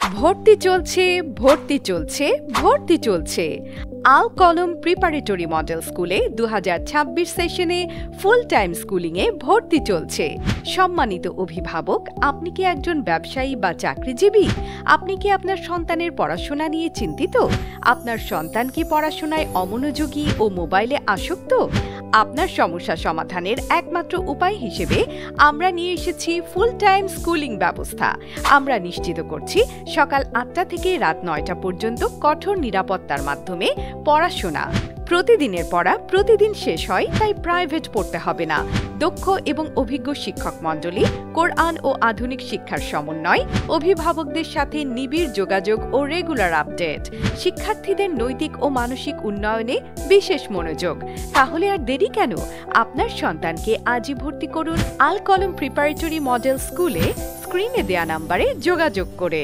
ভর্তি চলছে ভর্তি চলছে ভর্তি চলছে আল কলম প্রিপারেটরি মডেল স্কুলে 2026 সেশনে ফুল টাইম স্কুলিংয়ে ভর্তি চলছে। সম্মানিত অভিভাবক, আপনি কি একজন ব্যবসায়ী বা চাকরিজীবী? আপনি কি আপনার সন্তানের পড়াশোনা নিয়ে চিন্তিত? আপনার সন্তান কি পড়াশোনায় অমনোযোগী ও মোবাইলে আসক্ত? আপনার সমস্যা সমাধানের একমাত্র উপায় হিসেবে আমরা নিয়ে এসেছি ফুল টাইম স্কুলিং ব্যবস্থা। আমরা নিশ্চিত করছি সকাল 8টা থেকে রাত 9টা পর্যন্ত কঠোর নিরাপত্তার মাধ্যমে পড়াশোনা। প্রতিদিনের পড়া প্রতিদিন শেষ হয়, তাই প্রাইভেট পড়তে হবে না। দক্ষ এবং অভিজ্ঞ শিক্ষক মণ্ডলী, কোরআন ও আধুনিক শিক্ষার সমন্বয়, অভিভাবকদের সাথে নিবিড় যোগাযোগ ও রেগুলার আপডেট, শিক্ষার্থীদের নৈতিক ও মানসিক উন্নয়নে বিশেষ মনোযোগ। তাহলে আর দেরি কেন? আপনার সন্তানকে আজই ভর্তি করুন আল কলম প্রিপারেটরি মডেল স্কুলে স্ক্রিনে দেয়া নাম্বারে যোগাযোগ করে।